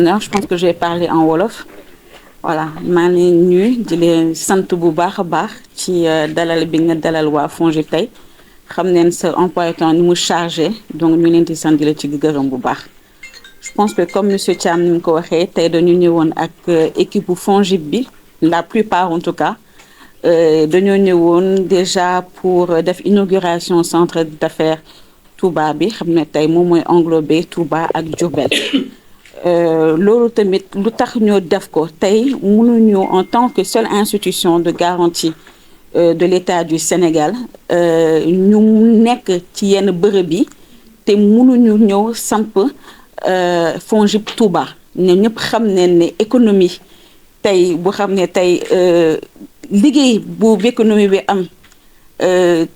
Je pense que je vais parler en wolof. Voilà maa ngi leen nuyu di leen sant bu baax a baax ci dalal bi nga dalal waa FONGIP tey xam neen sa emploi du temps ni mu chargé donc ñu leen di sant di la ci gërëm bu baax. Je pense que comme monsieur Thiam ni mu ko waxee tey dañu ñëwoon ak équipe bu FONGIP bi la plupart en tout cas dañoo ñëwoon déjà pour def inauguration centre d'affaires Touba bi xam ne tey moom mooy englobé Touba ak Diourbel. Loolu tamit lu tax ñoo def ko tey mënuñu en tant que seule institution de garantie de l'État du Sénégal ñu nekk ci yenn bërëb yi te mënuñu ñëw samp FONGIP Touba ñun ñëpp xam ne ne économie tey bu xam ne tey liggéey bu économie bi am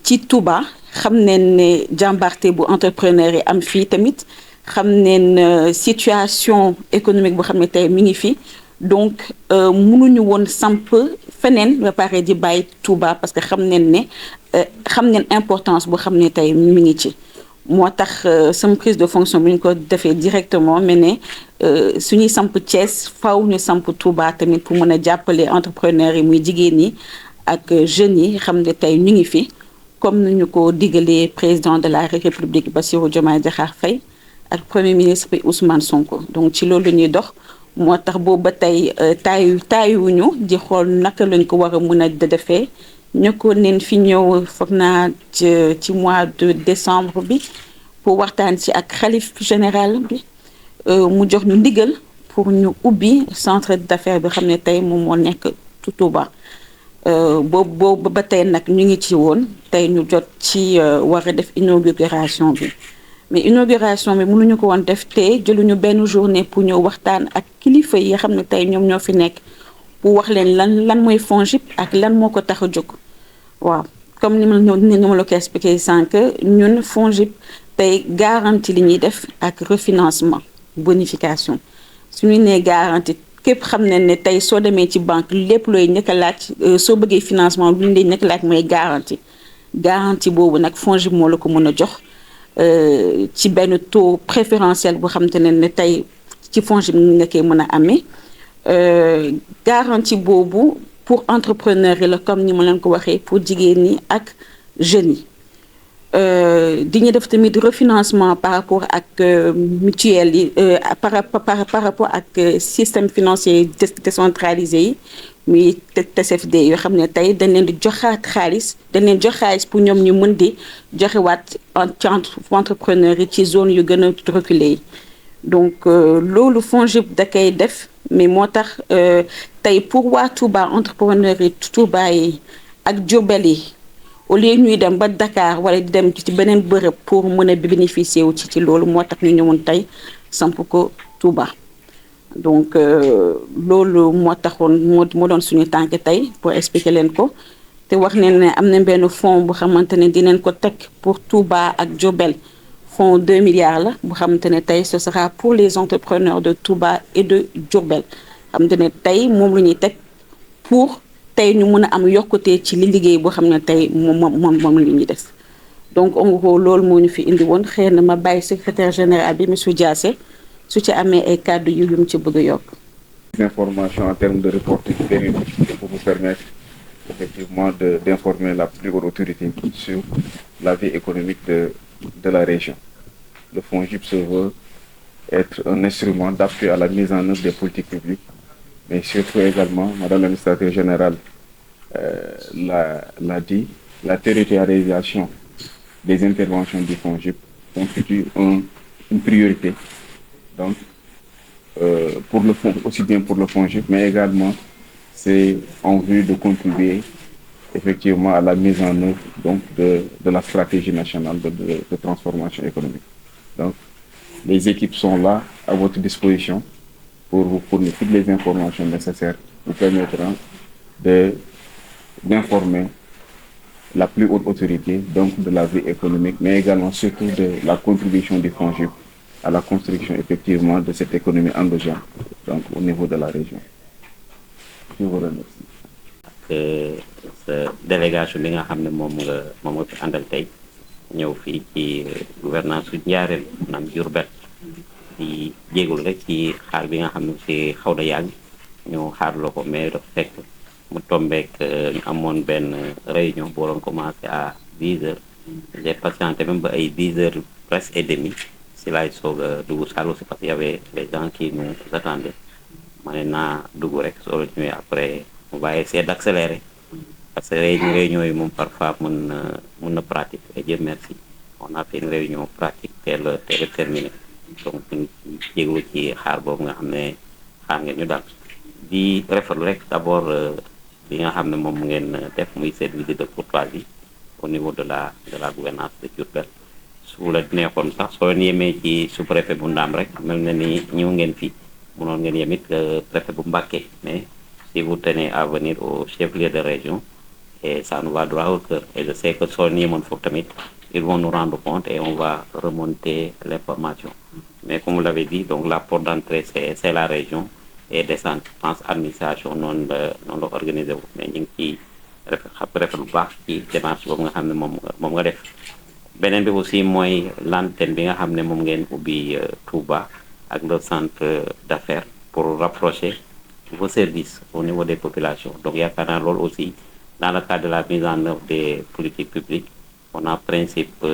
ci Touba xam ne ne jàmbarte bu entrepreneur yi am fii tamit xam neen situation économique boo xam ne tey mi ngi fi donc mënuñu woon samp feneen ba pare di bàyyi Touba parce que xam neen ne xam neen importance boo xam ne tey mi ngi ci moo tax sama prise de fonction bi ñu ko defee directement mais ne suñuy samp Thiès faw ñu samp Touba tamit pour mën a jàppale entrepreneurs yi muy jigéen ñi ak jeunes yi xam ne tey ñu ngi fi comme ni ñu ko digalee président de la République Bassirou Diomaye Diakhar Faye ak premier ministre bi Ousmane Sonko donc ci loolu la ñuy dox moo tax boobu ba tey taayuwuñu di xool naka lañ ko war a mën a defee ñu ko neen fi ñëw foog naa ci mois de décembre bi pour waxtaan ci ak xalif général bi mu jox ñu ndigal pour ñu ubbi centre d'affaires bi xam ne tey moom moo nekk Touba boobu ba tey nag ñu ngi ci woon tey ñu jot ci war a def inauguration bi. mais inauguration bi mënuñu ko woon def te jëluñu benn journée pour ñëw waxtaan ak kilifa yi nga xam ne tey ñoom ñoo fi nekk pour wax leen lan mooy FONGIP ak lan moo ko tax a jóg waaw comme ni ma la ko expliqué sànq ñun FONGIP tey garantie li ñuy def ak refinancement bonification suñu nee garantie képp xam ne ne tey soo demee ci banque lépp looy njëkk a laaj soo bëggee financement lu ñu lay njëkk a laaj mooy garantie boobu nag FONGIP moo la ko mën a jox ci benn taux préférentiel boo xamante ne tey ci FONGIP nga koy mën a amee garantie boobu pour entrepreneur yi la comme ni ma leen ko waxee pour jigéen ñi ak jeunes yi di ñu def tamit refinancement par rapport ak mutuelle yi par rapport ak système financier décentralisé yi muy TCFD yoo xam ne tey dañ leen di joxaat xaalis dañ leen jox xaalis pour ñoom ñu mën di joxewaat ci entrepreneur yi ci zone yu gën a reculé yi donc loolu FONGIP da koy def mais moo tax tey pour waa Touba entrepreneur yi Touba yi ak Diourbel yi au lieu ñuy dem ba Dakar wala di dem ci beneen bërëb pour mën a bénéficier wu ci loolu moo tax ñu ñëwoon tey samp ko Touba. donc loolu moo taxoon moo doon suñu tànk tey pour expliquer leen ko te wax ne am na benn fonds bu xamante ne dinañ ko teg pour Touba ak Diourbel fonds 2 milliards la bu xamante ne tey ce sera pour les entrepreneurs de Touba et de Diourbel xamante ne tey moom la ñuy teg pour tey ñu mën a am yokkute ci li liggéey boo xam ne tey moom la ñuy def donc en gros loolu moo ñu fi indi woon xëy na ma bàyyi secrétaire général bi monsieur Diassé su ci amee ay kàddu yu mu ci bëgg a yokk. Information en termes de reporting périodique pour vous permettre effectivement d'informer la plus haute autorité sur la vie économique de la région. Le FONGIP se veut être un instrument d'appui à la mise en œuvre des politiques publiques, mais surtout également, Madame l'administratrice générale l'a dit, la territorialisation des interventions du FONGIP constitue une priorité. Donc, pour le fond, aussi bien pour le FONGIP, mais également c'est en vue de contribuer effectivement à la mise en œuvre donc de la stratégie nationale de transformation économique. Donc, les équipes sont là à votre disposition pour vous fournir toutes les informations nécessaires vous permettront d'informer la plus haute autorité donc de la vie économique, mais également surtout de la contribution du FONGIP à la construction effectivement de cette économie endogène donc au niveau de la région. Je vous remercie. sa délégation bi nga xam ne moom nga fi àndal tey ñëw fii ci gouvernance su Njaaréem maanaam Diourbel di jégalu rek ci xaar bi nga xam ne si xaw na yàgg ñu xaarloo ko mais dafa fekk mu tombeek ñu amoon benn réunion boo doon commencé à 10 heures. J'ai patienté même ba ay 10 heures presque et demi si laay soog a dugg salle aussi parce qu'il y avait les gens qui nous attendaient ma ne naa dugg rek soo la ñëwee après on va essayer d'accélérer parce que réunion yi moom parfois mën na pratique et Dieu merci on a fait une réunion pratique teel a terminé donc ñu jégalu ci xaar boobu nga xam ne xaar ngeen ñu daal di rafetlu rek d'abord li nga xam ne moom ngeen def muy cette visite de courtoisie au niveau de la gouvernance de Diourbel su la neexoon sax soo leen yemee ci sous-préfet bu Ndaam rek mel na ni ñëw ngeen fii mënoon ngeen yem it préfet bu Mbacké mais si vous tenez à venir au chef-lieu de région et ça nous va droit au cœur et je sais que soo leen yemoon foofu tamit ils vont nous rendre compte et on va remonter l'information mais comme vous l'avez dit donc la porte d'entrée c'est la région et descente je pense administration noonu la organisé wu mais ñu ngi ciy rafet lu baax ci démarche boobu nga xam ne moom nga def beneen bi aussi mooy l'antenne bi nga xam ne moom ngeen ubbi Touba ak le centre d'affaires pour rapprocher vos services au niveau des populations donc yaakaar naa loolu aussi dans le cadre de la mise en œuvre des politiques publiques on a principe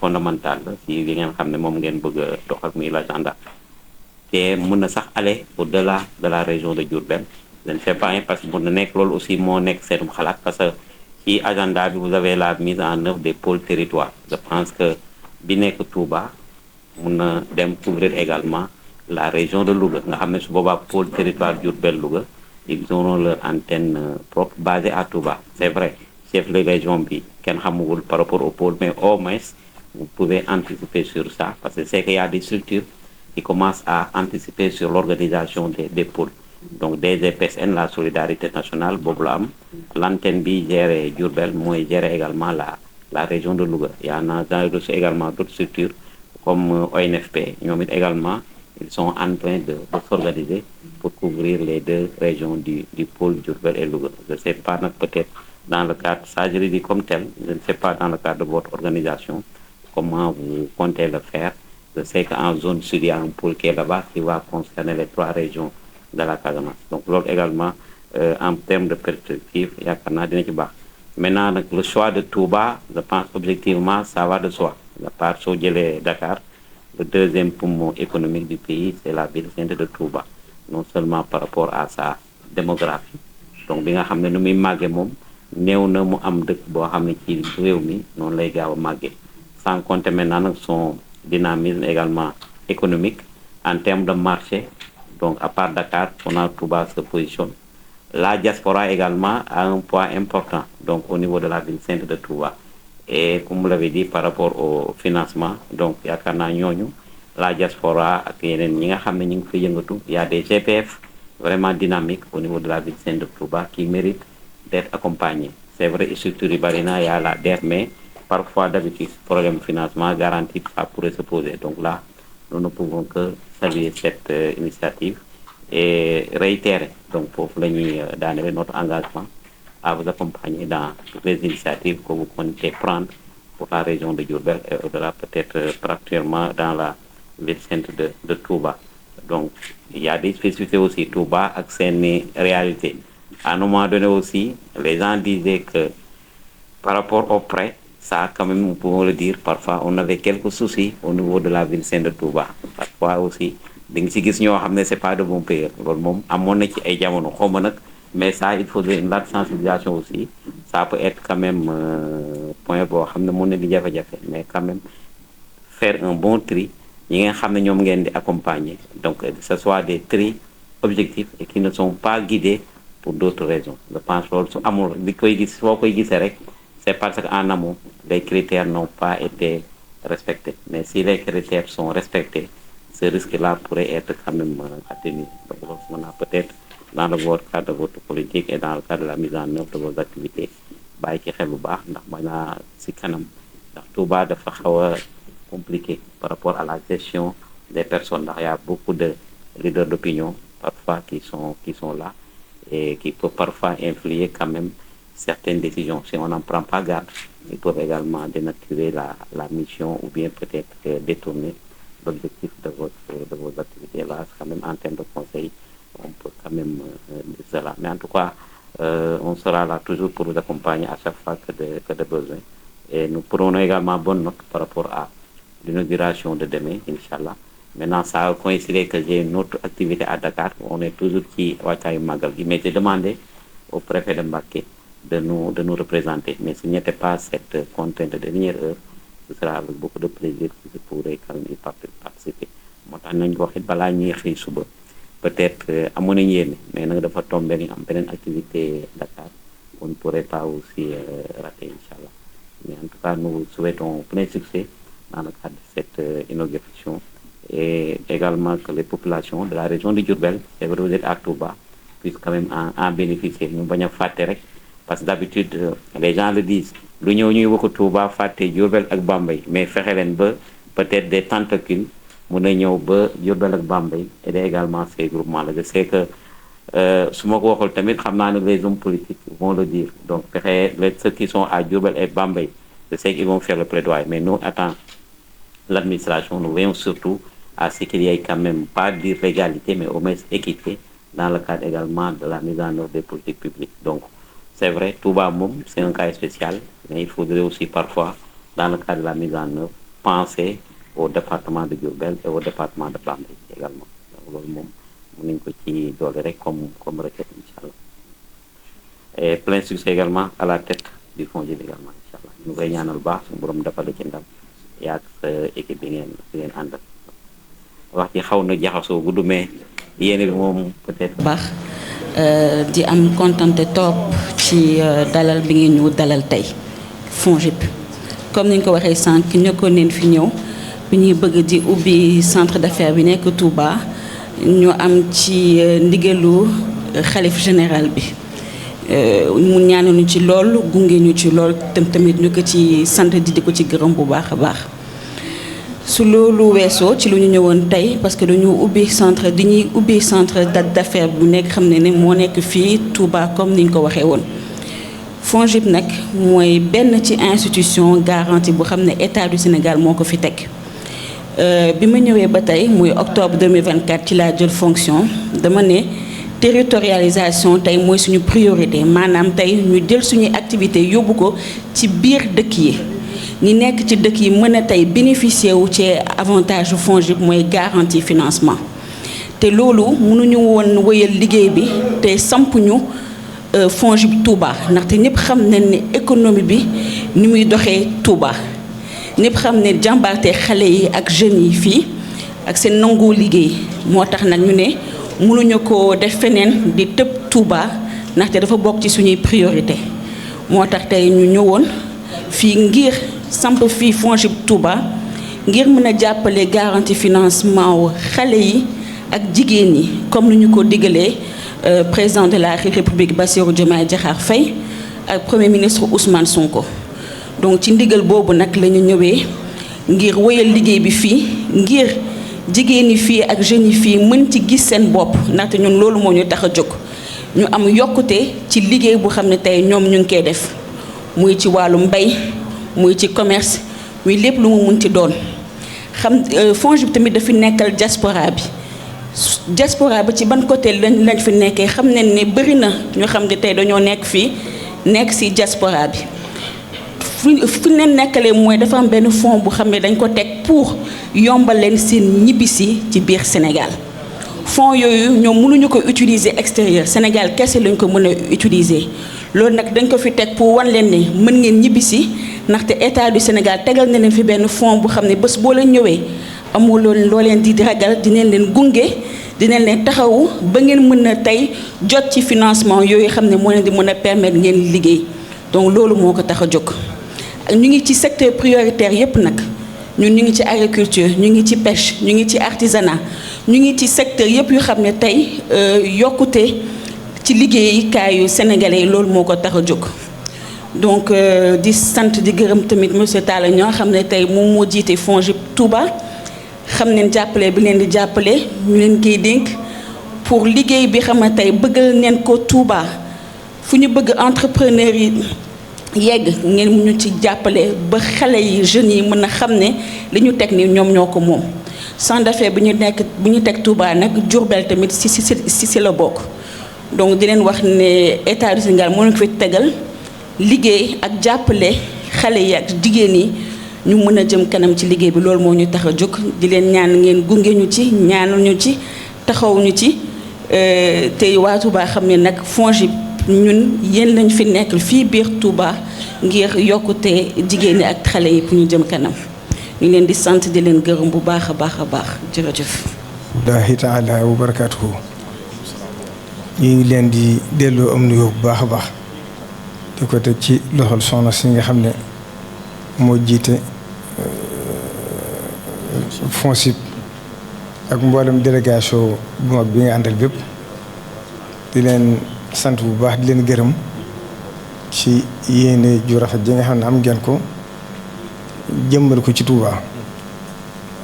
fondamental si li ngeen xam ne moom ngeen bëgg a dox ak muy l'agenda te mën na sax aller au-delà de la région de Diourbel je ne sais pas parce que mën na nekk loolu aussi moo nekk seenum xalaat parce que ci agenda bi vous avez la mise en œuvre des pôles territoires je pense que bi nekk Touba mën na dem couvrir également la région de Louga nga xam ne su boobaa pôle territoire Diourbel Louga ils auront leur antenne propre basée à Touba c'est vrai chef de région bi kenn xamugul par rapport au pôle mais au moins vous pouvez anticiper sur ça parce que c'est qu'il y a des structures qui commencent à anticiper sur l'organisation des pôles donc DGPSN la solidarité nationale boobu la am l'antenne bi géré Diourbel mooy gérer également la région de Louga il y en a également d'autres structures comme ONFP ñoom it également ils sont en train de s'organiser pour couvrir les deux régions du pôle Diourbel et Louga je ne sais pas nag peut-être dans le cadre ça je le dis comme tel je ne sais pas dans le cadre de votre organisation comment vous comptez le faire je sais qu'en zone sud il y a un pôle qui est là-bas qui va concerner les 3 régions de la Casamance donc loolu également en termes de perspective yaakaar naa dina ci baax maintenant nag le choix de Touba je pense objectivement ça va de soi à part soo jëlee Dakar le deuxième poumon économique du pays c'est la ville sainte de Touba non seulement par rapport à sa démographie donc bi nga xam ne nu muy màggee moom néew na mu am dëkk boo xam ne ci réew mi noonu lay gaaw a màggee sans compter maintenant nag son dynamisme également économique en termes de marché donc à part Dakar on a Touba se positionne la diaspora également a un poids important donc au niveau de la ville sainte de Touba et comme vous l'avez dit par rapport au financement donc yaakaar naa ñooñu la diaspora ak yeneen ñi nga xam ne ñu ngi fa yëngatu il y a des GPF vraiment dynamiques au niveau de la ville sainte de Touba qui méritent d'être accompagnés c'est vrai structure yi bari na y a la DER mais parfois d'habitude problème financement garantie ça pourrait se poser donc là nous ne pouvons que saluer cette initiative et réitérer donc foofu la ñuy daanele notre engagement à vous accompagner dans toutes les initiatives que vous comptez prendre pour la région de Diourbel et au-delà peut-être particulièrement dans la ville sainte de Touba donc il y a des spécificités aussi Touba ak seeni réalité à un moment donné aussi les gens disaient que par rapport aux prêts ça quand même nous pouvons le dire parfois on avait quelques soucis au niveau de la ville sainte de Touba parfois aussi di nga ci gis ñoo xam ne c'est pas de bons payeurs loolu moom amoon na ci ay jamono xaw ma nag mais ça il faudrait une large sensibilisation aussi ça peut être quand même point boo xam ne mën na di jafe-jafe mais quand même faire un bon tri ñi nga xam ne ñoom ngeen di accompagner donc que ce soit des tri objectifs et qui ne sont pas guidés pour d'autres raisons je pense loolu su amul di koy gis foo koy gisee rek c'est parce qu'en amont les critères n'ont pas été respectés mais si les critères sont respectés ce risque-là pourrait être quand même atténué donc loolu mën naa peut-être dans le cadre de votre politique et dans le cadre de la mise en œuvre de vos activités bàyyi ci xel bu baax ndax maanaam ci kanam ndax Touba dafa xaw a compliqué par rapport à la gestion des personnes ndax y a beaucoup de leaders d'opinion parfois qui sont là et qui peuvent parfois influer quand même certaines décisions si on n'en prend pas garde ils peuvent également dénaturer la mission ou bien peut-être détourner l'objectif de vos activités là, quand même en termes de conseils, on peut quand même dire cela. Mais en tout cas, on sera là toujours pour vous accompagner à chaque fois que de besoin. Et nous prenons également bonne note par rapport à l'inauguration de demain, Inch'Allah. Maintenant, ça a coïncidé que j'ai une autre activité à Dakar. On est toujours qui Wakaï Magal. Mais j'ai demandé au préfet de Mbacké de nous représenter. Mais s'il n'y était pas cette contrainte de dernière heure, ce sera avec beaucoup de plaisir que je pourrai quand même y participer. Moo tax nañ ko wax it balaa ñuy xëy suba peut-être amoon nañu yéene mais nag dafa tombé ni am beneen activité Dakar on ne pourrait pas aussi rater Inch'Allah. Mais en tout cas, nous souhaitons plein succès dans le cadre de cette inauguration et également que les populations de la région de Diourbel, et vous êtes à Touba, puissent quand même en bénéficier. Ñu bañ a fàtte rek parce que d'habitude les gens le disent lu ñëw ñuy wax Touba fàtte Diourbel ak Bambey mais fexe leen ba peut-être des tentacules mun a ñëw ba Diourbel ak Bambey et également ces groupements là. Je sais que su ma ko waxul tamit xam naa ne les hommes politiques vont le dire donc fexe ceux qui sont à Diourbel et Bambey, je sais qu'ils vont faire le plaidoyer mais nous attend l'administration, nous veillons surtout à ce qu'il y ait quand même pas d'illégalité mais au moins équité dans le cadre également de la mise en œuvre des politiques publiques. Donc c'est vrai, Touba Moum, c'est un cas spécial, mais il faudrait aussi parfois, dans le cadre de la mise en œuvre, penser au département de Diourbel et au département de Bambey également. Donc loolu moom mën nañu ko ci doole rek comme requête Inch'Allah. Et plein succès également à la tête du FONGIP également Inch'Allah. Ñu koy ñaanal baax suñu borom defal ci ndam yaa ak sa équipe bi ngeen àndal. Wax ci xaw na jaxasoo gudd mais yéene bi moom peut-être. baax di am kontante top ci dalal bi ngeen ñu dalal tey FONGIP comme ni ñu ko waxee sànq ñëkkoon neen fi ñëw bi ñuy bëgg di ubbi centre d'affaires bi nekk Touba ñu am ci ndigalu xalif général bi mu ñaanoon ci lool gunge ñu ci lool tamit ñu ko ci sant di ko ci gërëm bu baax a baax. su loolu weesoo ci lu ñu ñëwoon tey parce que dañu ubbi centre d'affaires bu nekk xam ne moo nekk fii Touba comme ni ñu ko waxee woon. FONGIP nag mooy benn ci institution garantie bu xam ne état du Sénégal moo ko fi teg bi ma ñëwee ba tey muy octobre 2024 ci laa jël fonction dama ne territorialisation tey mooy suñu priorité maanaam tey ñu jël suñuy activité yóbbu ko ci biir dëkk yi. ñi nekk ci dëkk yi mën a tey bénéficier wu ci avantage yu FONGIP mooy garantie financement te loolu mënuñu woon wëyal liggéey bi te sampuñu FONGIP Touba ndaxte ñëpp xam nañ ne économie bi ni muy doxee Touba ñëpp xam ne jàmbaarte xale yi ak jeunes yi fii ak seen nangoo liggéey moo tax nag ñu ne mënuñu ko def feneen di tëb Touba ndaxte dafa bokk ci suñuy priorité moo tax tey ñu ñëwoon fii ngir samp fii FONGIP Touba ngir mën a jàppale garantie financement wu xale yi ak jigéen ñi comme ni ñu ko digalee président de la République Bassirou Diomaye Diakhar Faye ak premier ministre Ousmane Sonko. donc ci ndigal boobu nag la ñu ñëwee ngir wëyal liggéey bi fii ngir jigéen ñi fii ak jeunes yi fii mën ci gis seen bopp ndaxte ñun loolu moo ñu tax a jóg ñu am yokkute ci liggéey bu xam ne tey ñoom ñu ngi koy def muy ci wàllu mbay. muy ci commerce muy lépp lu mu mun ci doon xam FONGIP tamit dafa nekkal diaspora bi ci ban côté lañ fi nekkee xam nañ ne bëri na ñu xam ne tey dañoo nekk fii nekk ci diaspora bi fu leen nekkalee mooy dafa am benn fonds bu xam ne dañ ko teg pour yombal leen seen ñibbisi ci biir Sénégal fonds yooyu ñoom mënuñu ko utiliser extérieur Sénégal kese lañ ko mën a utiliser loolu nag dañ ko fi teg pour wan leen ne mën ngeen ñibbisi ndaxte état du Sénégal tegal na leen fi benn fonds bu xam ne bés boo leen ñëwee amul loo leen di ragal dinañ leen gunge dinañ leen taxawu ba ngeen mën a tey jot ci financement yooyu xam ne moo leen di mën a permettre ngeen liggéey donc loolu moo ko tax a jóg. ñu ngi ci secteur prioritaire yépp nag ñun ñu ngi ci agriculture ñu ngi ci pêche ñu ngi ci artisanat ñu ngi ci secteur yépp yu xam ne tey yokkute ci liggéeykaayu sénégalais yi loolu moo ko tax a jóg. donc di sant di gërëm tamit monsieur Talla ñoo xam ne tey moom moo jiite FONGIP Touba xam ne jàppale bi leen di jàppale ñu leen koy dénk pour liggéey bi xam ne tey bëggal neen ko Touba fu ñu bëgg entrepreneur yi yegg ngeen ñu ci jàppale ba xale yi jeunes yi mën a xam ne li ñu teg ni ñoom ñoo ko moom centre d'affaires bi ñu teg Touba nag Diourbel tamit si la bokk donc di leen wax ne état du Sénégal moo leen fi tegal liggéey ak jàppale xale yi ak jigéen yi ñu mën a jëm kanam ci liggéey bi loolu moo ñu tax a jóg di leen ñaan ngeen gunge ñu ci ñaanal ñu ci taxaw ñu ci te waa Touba xam ne nag FONGIP ñun yéen lañ fi nekk fii biir Touba ngir yokkute jigéen ñi ak xale yi pour ñu jëm kanam ñu leen di sant di leen gërëm bu baax a baax a baax jërëjëf. Allaahi taala wa barakaatuhu ñu ngi leen di delloo am nuyoo bu baax a baax di ko teg ci loxol soxna si nga xam ne moo jiite FONGIP ak mboolem délégation bu mag bi nga àndal bépp di leen sant bu baax di leen gërëm ci yéene ju rafet ji nga xam ne am ngeen ko jëmbal ko ci Touba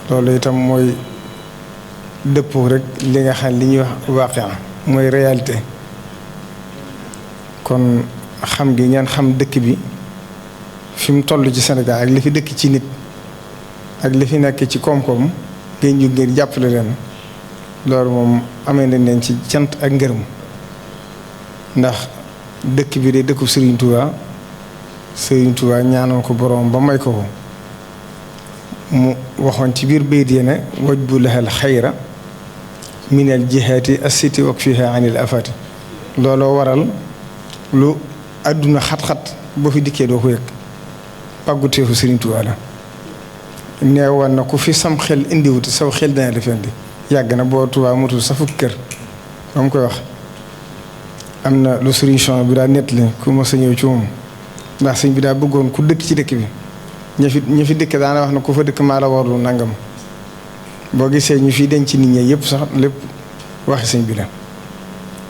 loolu itam mooy dëppoo rek li nga xam li ñuy wax waaqia mooy réalité kon xam gi ngeen xam dëkk bi fi mu toll ci Sénégal ak li fi dëkk ci nit ak li fi nekk ci koom-koom ngeen jóg ngir jàppale leen loolu moom amee nañ leen ci cant ak ngërëm ndax dëkk bi de dëkku Serigne Touba ñaanoon ko boroom ba may ko ko mu waxoon ci biir bayt yi ne wajbu lahal xayra minal jihaati assiti wak fiha anil afati looloo waral lu àdduna xat-xat boo fi dikkee doo ko yëg pàgguteefu Serigne Touba la nee woon na ku fi sam xel indiwuti saw xel dana la fendi yàgg na boo Touba mutul sa fukki kër ba mu koy wax am na lu solution bi daa nettali ku ma sa ñëw ci moom ndax sëñ bi daa bëggoon ku dëkk ci dëkk bi ña fi dëkk daana wax na ku fa dëkk maa la warlu nangam boo gisee ñu fi denc nit ñi yëpp sax lépp waxi sëñ bi la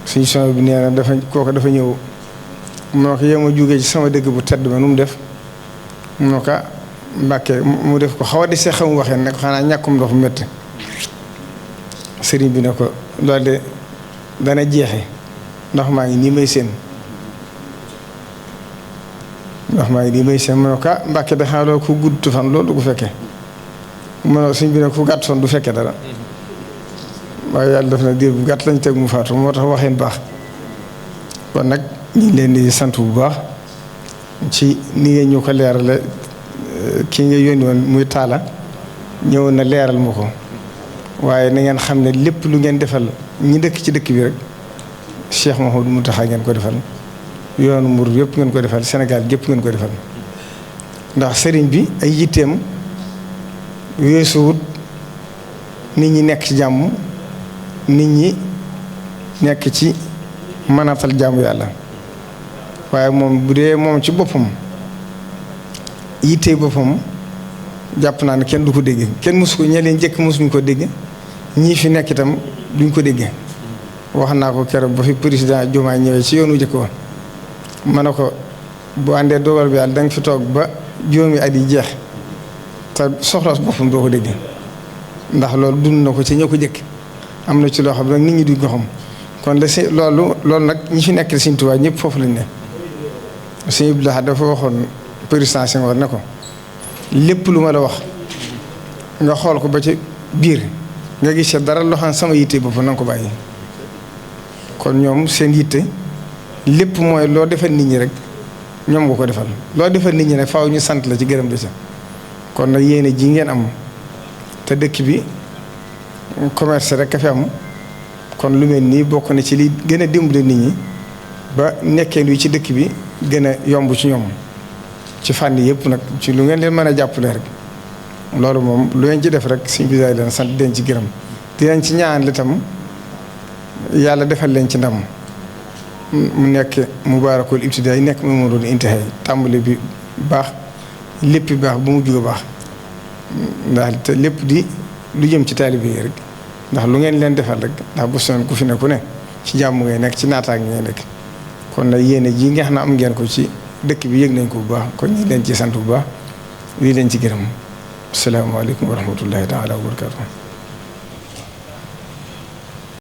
solution bi nee na kooku dafa ñëw moo ko yow ma jógee ci sama dëkk bu tedd ba nu mu def moo ko Mbàkke mu def ko xaw a di see xamu waxee ne ko xanaa ñàkkum ndox mu métti sëriñ bi ne ko loolu de dana jeexe ndox maa ngi nii may seen mu ne ko Mbàkke da xam loolu ku gudd fan loolu du ko fekkee mu ne sëriñ bi ne ku gàtt fan du fekkee dara waaye yàlla def na diir bu gàtt lañ teg mu faatu moo tax waxeen baax kon nag ñu ngi leen di sant bu baax ci ni ngeen ñu ko leerale kii nga yónni woon muy taala ñëwoon na leeral ma ko waaye na ngeen xam ne lépp lu ngeen defal ñi dëkk ci dëkk bi rek Cheikh Mouhamadou Mountakha ngeen ko defal yoonu Mouride yëpp ngeen ko defal Sénégal gépp ngeen ko defal ndax sëriñ bi ay yitteem weesuwut nit ñi nekk ci jàmm nit ñi nekk ci mënatal jàmm yàlla waaye moom bu dee moom ci boppam yittee boppam jàpp naa ne kenn du ko dégg kenn mosu ko ñe leen njëkk mosuñu ko dégg ñii fi nekk itam duñ ko dégg wax naa ko keroog ba fi président Diomaye ñëwee ci yoonu njëkk wa ma ne ko bu àndee dogal bi yàlla da nga fi toog ba juróomi at yi jeex te soxla boppam doo ko dégg ndax loolu dund na ko ci ñoo ko jëkk am na ci loo xam ne nit ñi duñ ko xam kon la si loolu nag ñi fi nekk Sëriñ Tuubaa ñëpp foofu lañ ne Sëriñ Abdou Lahad dafa waxoon président Senghor ne ko lépp lu ma la wax nga xool ko ba ci biir nga gis dara loo xam sama yitte bopp na nga ko bàyyi kon ñoom seen yitte lépp mooy loo defal nit ñi rek ñoom nga ko defal loo defal nit ñi nag faaw ñu sant la ci gërëm la ca kon nag yéene ji ngeen am te dëkk bi commerce rek a fi am kon lu mel nii bokk na ci li gën a dimbale nit ñi ba nekkee lu ci dëkk bi gën a yomb ci ñoom ci fànn yëpp nag ci lu ngeen leen mën a jàppale rek loolu moom lu ngeen ci def rek suñu bisaay leen sant den ci gërëm di leen ci ñaan li tam yàlla defal leen ci ndam mu nekk mubaarakul ibtidaa yi nekk mu doon intihaay tàmbali bi baax lépp baax bu mu jóge baax ndax te lépp di lu jëm ci taalibe yi rek ndax lu ngeen leen defal rek ndax bu soon ku fi ne ku ne ci jàmm ngay nekk ci naataange ngay nekk kon nag yéene ji nga xam ne am ngeen ko ci dëkk bi yëg nañ ko bu baax kon ñu leen ci sant bu baax lii leen ci gërëm asalaamaaleykum wa rahmatullahi taala wa barakatuh